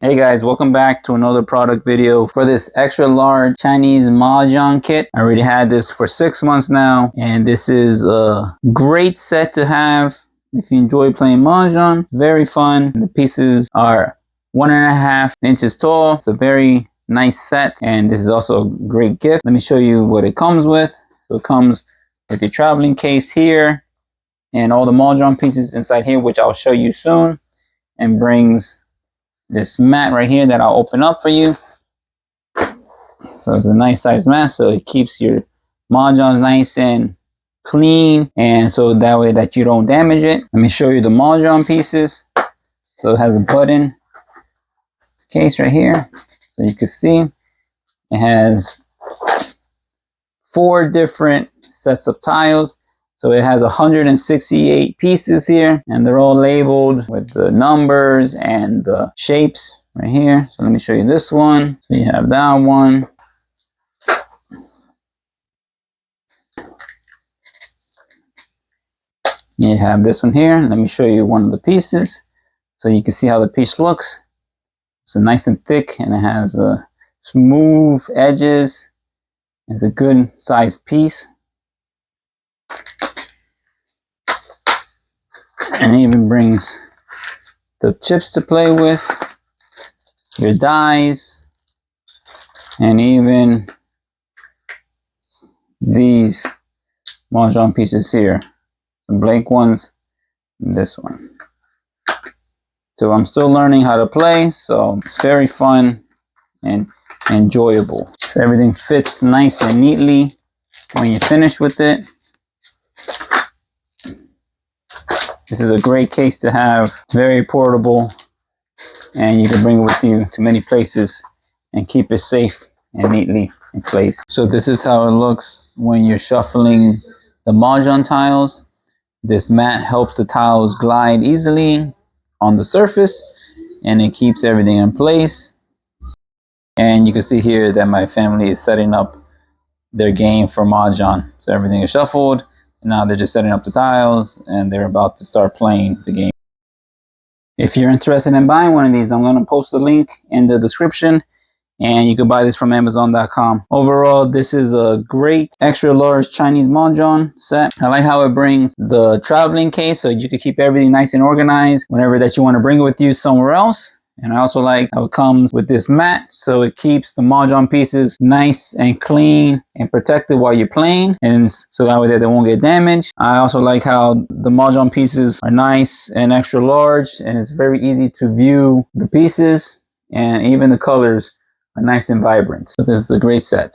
Hey guys, welcome back to another product video for this extra large Chinese Mahjong kit. I already had this for 6 months now, and this is a great set to have if you enjoy playing Mahjong. Very fun. The pieces are 1.5 inches tall. It's a very nice set, and this is also a great gift. Let me show you what it comes with. So it comes with your traveling case here and all the Mahjong pieces inside here, which I'll show you soon, and brings this mat right here that I'll open up for you. So it's a nice size mat, so it keeps your mahjongs nice and clean, and so that way that you don't damage it. Let me show you the mahjong pieces. So it has a button case right here, so you can see it has 4 different sets of tiles. So it has 168 pieces here, and they're all labeled with the numbers and the shapes right here. So let me show you this one. So you have that one. You have this one here. Let me show you one of the pieces so you can see how the piece looks. It's nice and thick, and it has smooth edges. It's a good sized piece. And it even brings the chips to play with, your dies, and even these mahjong pieces here, the blank ones, and this one. So I'm still learning how to play, so it's very fun and enjoyable. So everything fits nice and neatly when you finish with it. This is a great case to have, very portable, and you can bring it with you to many places and keep it safe and neatly in place. So this is how it looks when you're shuffling the mahjong tiles. This mat helps the tiles glide easily on the surface, and it keeps everything in place. And you can see here that my family is setting up their game for mahjong. So everything is shuffled. Now they're just setting up the tiles, and they're about to start playing the game. If you're interested in buying one of these, I'm going to post a link in the description, and you can buy this from Amazon.com. Overall, this is a great extra large Chinese Mahjong set. I like how it brings the traveling case, so you can keep everything nice and organized whenever that you want to bring it with you somewhere else. And I also like how it comes with this mat, so it keeps the mahjong pieces nice and clean and protected while you're playing, and so that way that they won't get damaged. I also like how the mahjong pieces are nice and extra large, and it's very easy to view the pieces, and even the colors are nice and vibrant. So this is a great set.